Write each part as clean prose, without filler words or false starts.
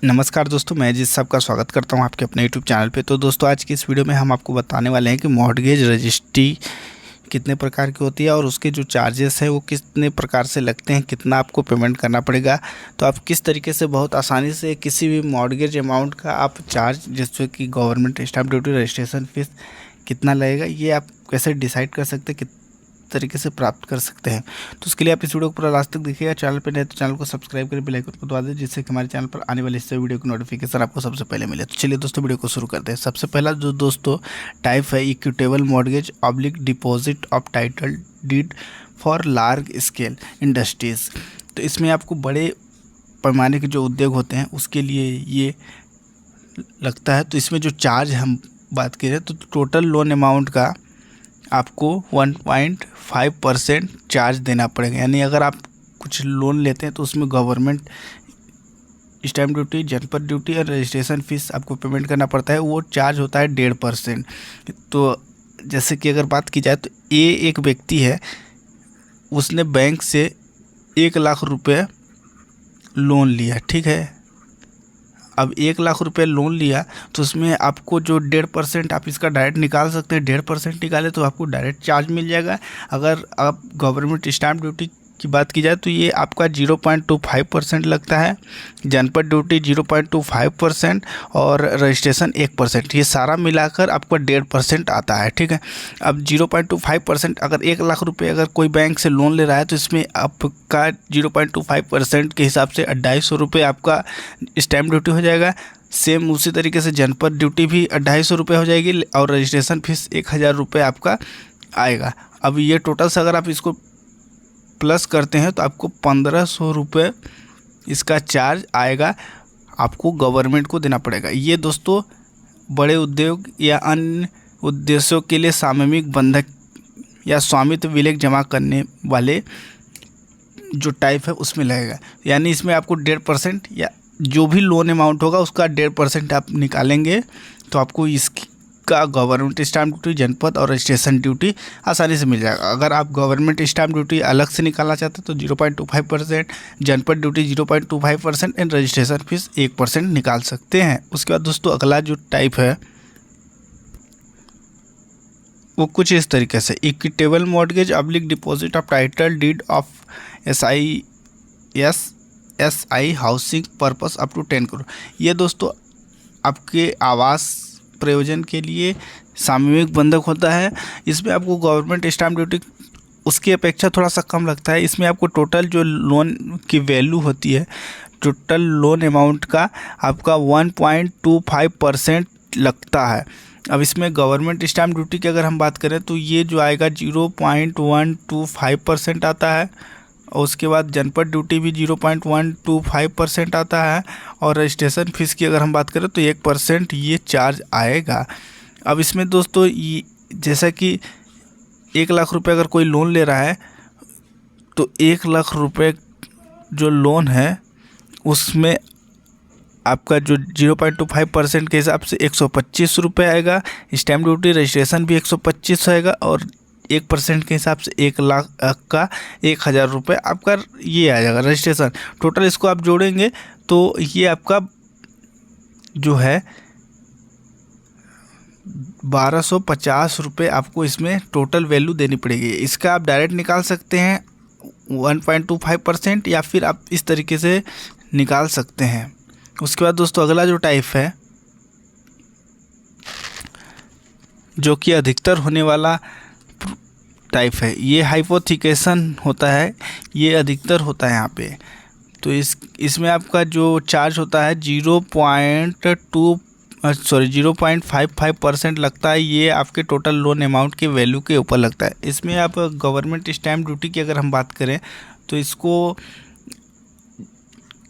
नमस्कार दोस्तों, मैं अजीत साहब का स्वागत करता हूं आपके अपने यूट्यूब चैनल पे। तो दोस्तों, आज की इस वीडियो में हम आपको बताने वाले हैं कि मॉर्टगेज रजिस्ट्री कितने प्रकार की होती है और उसके जो चार्जेस हैं वो कितने प्रकार से लगते हैं, कितना आपको पेमेंट करना पड़ेगा। तो आप किस तरीके से बहुत आसानी से किसी भी मॉर्टगेज अमाउंट का आप चार्ज, जैसे कि government stamp duty, registration fees कितना लगेगा, ये आप कैसे डिसाइड कर सकते हैं, किस तरीके से प्राप्त कर सकते हैं। तो उसके लिए आप इस वीडियो को पूरा लास्ट तक देखिएगा। चैनल पे नए तो चैनल को सब्सक्राइब करके बेल आइकन को दबा दें, जिससे कि हमारे चैनल पर आने वाले इस वीडियो की नोटिफिकेशन आपको सबसे पहले मिले। तो चलिए दोस्तों, वीडियो को शुरू करते हैं। सबसे पहला जो दोस्तों टाइप है, equitable mortgage oblique deposit of title deed for large scale industries. तो इसमें आपको बड़े पैमाने के जो उद्योग होते हैं उसके लिए ये लगता है। तो इसमें जो चार्ज हम बात करें तो टोटल लोन अमाउंट का आपको 1.5% चार्ज देना पड़ेगा। यानी अगर आप कुछ लोन लेते हैं तो उसमें गवर्नमेंट स्टैम्प ड्यूटी, जनपद ड्यूटी और रजिस्ट्रेशन फीस आपको पेमेंट करना पड़ता है। वो चार्ज होता है 1.5%। तो जैसे कि अगर बात की जाए तो एक व्यक्ति है, उसने बैंक से 1 लाख रुपए लोन लिया, ठीक है। अब 1 लाख रुपए लोन लिया तो उसमें आपको जो 1.5% आप इसका डायरेक्ट निकाल सकते हैं। 1.5% निकाले तो आपको डायरेक्ट चार्ज मिल जाएगा। अगर आप गवर्नमेंट स्टैम्प ड्यूटी की बात की जाए तो ये आपका 0.25% लगता है, जनपद ड्यूटी 0.25% और रजिस्ट्रेशन 1%। ये सारा मिलाकर आपका 1.5% आता है, ठीक है। अब 0.25%, अगर 1 लाख रुपए अगर कोई बैंक से लोन ले रहा है तो इसमें आपका 0.25% के हिसाब से 250 रुपये आपका स्टैम्प ड्यूटी हो जाएगा। सेम उसी तरीके से जनपद ड्यूटी भी 250 रुपये हो जाएगी और रजिस्ट्रेशन फीस 1000 रुपये आपका आएगा। अब ये टोटल से अगर आप इसको प्लस करते हैं तो आपको 1500 रुपये इसका चार्ज आएगा, आपको गवर्नमेंट को देना पड़ेगा। ये दोस्तों बड़े उद्योग या अन्य उद्देश्यों के लिए सामूहिक बंधक या स्वामित्व विलेख जमा करने वाले जो टाइप है उसमें लगेगा। यानी इसमें आपको 1.5% या जो भी लोन अमाउंट होगा उसका 1.5% आप निकालेंगे तो आपको इसका गवर्नमेंट स्टैम्प ड्यूटी, जनपद और रजिस्ट्रेशन ड्यूटी आसानी से मिल जाएगा। अगर आप गवर्नमेंट स्टैम्प ड्यूटी अलग से निकालना चाहते हैं तो 0.25%, जनपद ड्यूटी 0.25% एंड रजिस्ट्रेशन फीस 1% निकाल सकते हैं। उसके बाद दोस्तों अगला जो टाइप है वो कुछ इस तरीके से, equitable mortgage oblique deposit of title deed of SI housing purpose up to 10 crore. ये दोस्तों आपके आवास प्रयोजन के लिए सामूहिक बंधक होता है। इसमें आपको गवर्नमेंट स्टैम्प ड्यूटी उसकी अपेक्षा थोड़ा सा कम लगता है। इसमें आपको टोटल जो लोन की वैल्यू होती है, टोटल लोन अमाउंट का आपका 1.25% लगता है। अब इसमें गवर्नमेंट स्टैम्प ड्यूटी की अगर हम बात करें तो ये जो आएगा 0.125% आता है और उसके बाद जनपद ड्यूटी भी 0.125% आता है और रजिस्ट्रेशन फीस की अगर हम बात करें तो 1% ये चार्ज आएगा। अब इसमें दोस्तों ये जैसा कि 1 लाख रुपए अगर कोई लोन ले रहा है तो 1 लाख रुपए जो लोन है उसमें आपका जो 0.25% के हिसाब से 125 रुपये आएगा। स्टैम्प ड्यूटी, रजिस्ट्रेशन भी 125 आएगा और 1% के हिसाब से 1 लाख का 1000 रुपये आपका ये आ जाएगा रजिस्ट्रेशन। टोटल इसको आप जोड़ेंगे तो ये आपका जो है 1250 रुपये आपको इसमें टोटल वैल्यू देनी पड़ेगी। इसका आप डायरेक्ट निकाल सकते हैं 1.25% या फिर आप इस तरीके से निकाल सकते हैं। उसके बाद दोस्तों अगला जो टाइप है, जो कि अधिकतर होने वाला टाइप है, ये हाइपोथिकेशन होता है, ये अधिकतर होता है यहाँ पे। तो इसमें आपका जो चार्ज होता है 0.55% लगता है। ये आपके टोटल लोन अमाउंट के वैल्यू के ऊपर लगता है। इसमें आप गवर्नमेंट स्टैम्प ड्यूटी की अगर हम बात करें तो इसको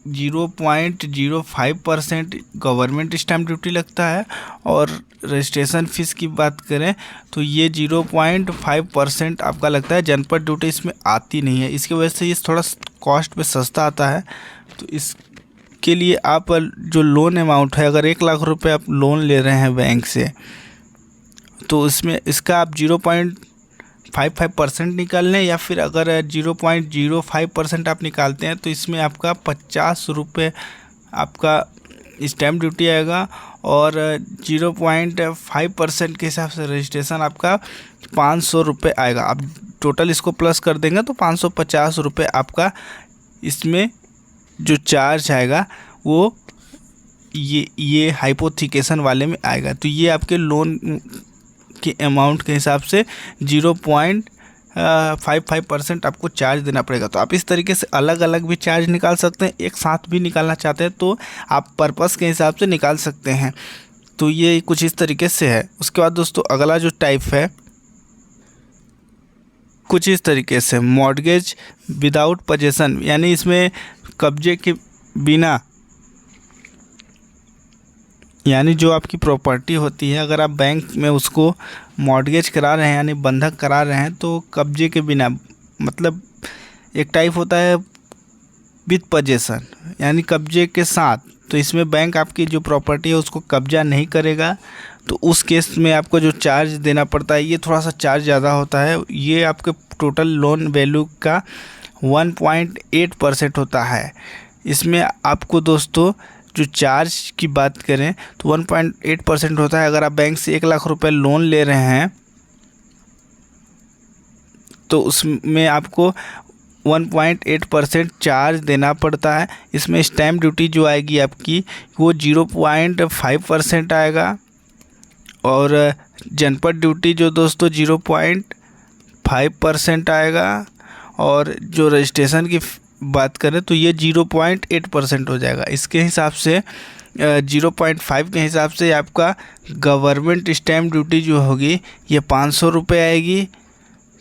0.05% गवर्नमेंट स्टैम्प ड्यूटी लगता है और रजिस्ट्रेशन फ़ीस की बात करें तो ये 0.5% आपका लगता है। जनपद ड्यूटी इसमें आती नहीं है, इसकी वजह से ये थोड़ा कॉस्ट पे सस्ता आता है। तो इसके लिए आप जो लोन अमाउंट है, अगर 1 लाख रुपए आप लोन ले रहे हैं बैंक से तो इसमें इसका आप 0.55% निकाल लें या फिर अगर 0.05% आप निकालते हैं तो इसमें आपका 50 रुपये आपका स्टैम्प ड्यूटी आएगा और 0.5% के हिसाब से रजिस्ट्रेशन आपका 500 रुपये आएगा। आप टोटल इसको प्लस कर देंगे तो 550 रुपये आपका इसमें जो चार्ज आएगा वो ये हाइपोथिकेशन वाले में आएगा। तो ये आपके लोन के अमाउंट के हिसाब से 0.55% आपको चार्ज देना पड़ेगा। तो आप इस तरीके से अलग अलग भी चार्ज निकाल सकते हैं, एक साथ भी निकालना चाहते हैं तो आप पर्पस के हिसाब से निकाल सकते हैं। तो ये कुछ इस तरीके से है। उसके बाद दोस्तों अगला जो टाइप है कुछ इस तरीके से मॉर्गेज विदाउट पोजेसन, यानी इसमें कब्जे के बिना, यानी जो आपकी प्रॉपर्टी होती है अगर आप बैंक में उसको मॉर्गेज करा रहे हैं यानी बंधक करा रहे हैं तो कब्जे के बिना, मतलब एक टाइप होता है विद पोजेसन यानी कब्जे के साथ। तो इसमें बैंक आपकी जो प्रॉपर्टी है उसको कब्जा नहीं करेगा, तो उस केस में आपको जो चार्ज देना पड़ता है ये थोड़ा सा चार्ज ज़्यादा होता है। ये आपके टोटल लोन वैल्यू का 1.8% होता है। इसमें आपको दोस्तों जो चार्ज की बात करें तो 1.8% होता है। अगर आप बैंक से 1 लाख रुपए लोन ले रहे हैं तो उसमें आपको 1.8% चार्ज देना पड़ता है। इसमें स्टैम्प ड्यूटी जो आएगी आपकी वो 0.5% आएगा और जनपद ड्यूटी जो दोस्तों 0.5% आएगा और जो रजिस्ट्रेशन की बात करें तो ये 0.8% हो जाएगा। इसके हिसाब से 0.5 के हिसाब से आपका गवर्नमेंट स्टैम्प ड्यूटी जो होगी ये 500 रुपये आएगी।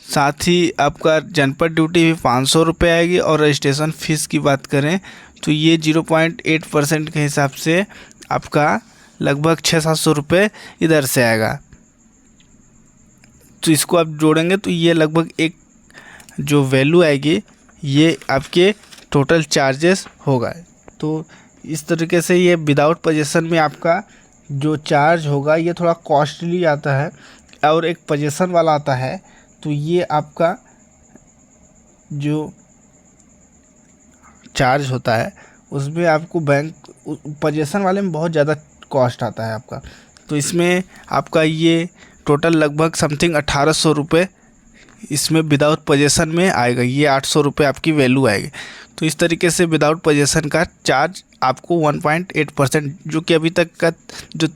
साथ ही आपका जनपद ड्यूटी भी 500 रुपये आएगी और रजिस्ट्रेशन फ़ीस की बात करें तो ये 0.8% के हिसाब से आपका लगभग 600-700 रुपये इधर से आएगा। तो इसको आप जोड़ेंगे तो ये लगभग एक जो वैल्यू आएगी ये आपके टोटल चार्जेस होगा। तो इस तरीके से ये विदाउट पोजेसन में आपका जो चार्ज होगा ये थोड़ा कॉस्टली आता है और एक पोजेसन वाला आता है तो ये आपका जो चार्ज होता है उसमें आपको बैंक पोजेसन वाले में बहुत ज़्यादा कॉस्ट आता है आपका। तो इसमें आपका ये टोटल लगभग समथिंग 1800 रुपये इसमें विदाउट पोजेसन में आएगा। ये 800 रुपये आपकी वैल्यू आएगी। तो इस तरीके से विदाउट पोजेसन का चार्ज आपको 1.8%, जो कि अभी तक का जो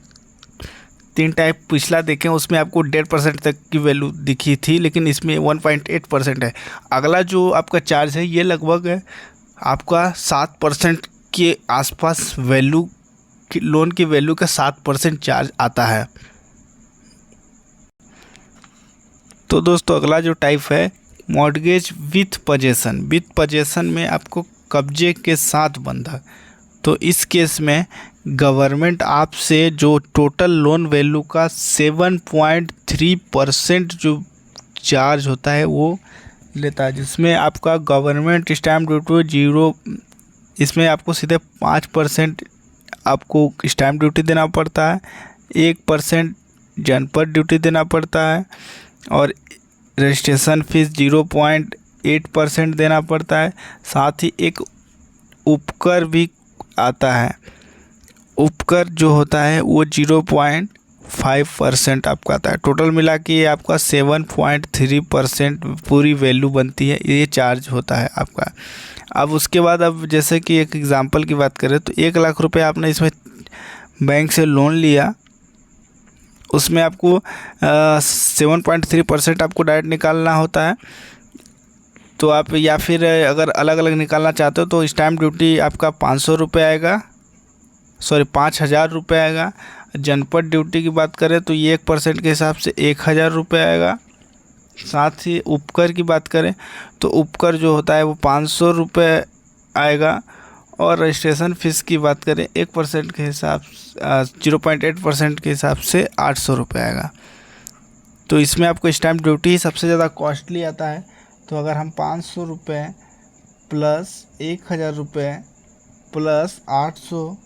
3 टाइप पिछला देखें उसमें आपको 1.5% तक की वैल्यू दिखी थी, लेकिन इसमें 1.8% है। अगला जो आपका चार्ज है ये लगभग आपका 7% के आसपास वैल्यू लोन की वैल्यू का 7% चार्ज आता है। तो दोस्तों अगला जो टाइप है mortgage with possession. With possession में आपको कब्जे के साथ बंधक। तो इस केस में गवर्नमेंट आपसे जो टोटल लोन वैल्यू का 7.3% जो चार्ज होता है वो लेता है, जिसमें आपका गवर्नमेंट स्टैम्प ड्यूटी 0, इसमें आपको सीधे 5% आपको स्टैम्प ड्यूटी देना पड़ता है, 1% जनपद ड्यूटी देना पड़ता है और रजिस्ट्रेशन फ़ीस 0.8% देना पड़ता है। साथ ही एक उपकर भी आता है। उपकर जो होता है वो 0.5% आपका आता है। टोटल मिला के ये आपका 7.3% पूरी वैल्यू बनती है, ये चार्ज होता है आपका। अब उसके बाद अब जैसे कि एक एग्ज़ाम्पल की बात करें तो 1 लाख रुपए आपने इसमें बैंक से लोन लिया, उसमें आपको 7.3% आपको डायरेक्ट निकालना होता है। तो आप या फिर अगर अलग अलग निकालना चाहते हो तो स्टैम्प ड्यूटी आपका 500 रुपये आएगा, 5,000 रुपये आएगा। जनपद ड्यूटी की बात करें तो ये 1% के हिसाब से 1,000 रुपये आएगा। साथ ही उपकर की बात करें तो उपकर जो होता है वो 500 रुपये आएगा और रजिस्ट्रेशन फ़ीस की बात करें 1% के हिसाब 0.8% के हिसाब से 800 रुपये आएगा। तो इसमें आपको स्टैम्प ड्यूटी ही सबसे ज़्यादा कॉस्टली आता है। तो अगर हम 500 रुपये प्लस 1,000 रुपये प्लस 800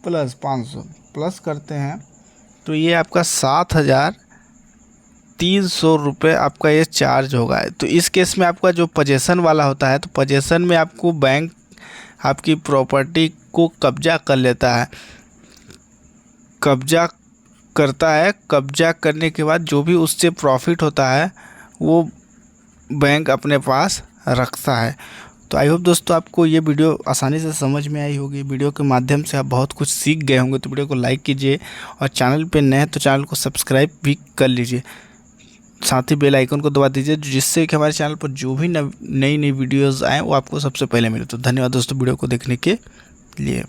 प्लस 500 प्लस करते हैं तो ये आपका 7,300 रुपये आपका ये चार्ज होगा। तो इस केस में आपका जो पोजेसन वाला होता है तो पोजेसन में आपको बैंक आपकी प्रॉपर्टी को कब्जा कर लेता है, कब्जा करने के बाद जो भी उससे प्रॉफिट होता है वो बैंक अपने पास रखता है। तो आई होप दोस्तों आपको ये वीडियो आसानी से समझ में आई होगी। वीडियो के माध्यम से आप बहुत कुछ सीख गए होंगे। तो वीडियो को लाइक कीजिए और चैनल पे नए हैं तो चैनल को सब्सक्राइब भी कर लीजिए, साथ ही बेल आइकन को दबा दीजिए जिससे कि हमारे चैनल पर जो भी नई वीडियोज़ आएँ वो आपको सबसे पहले मिले। तो धन्यवाद दोस्तों वीडियो को देखने के लिए।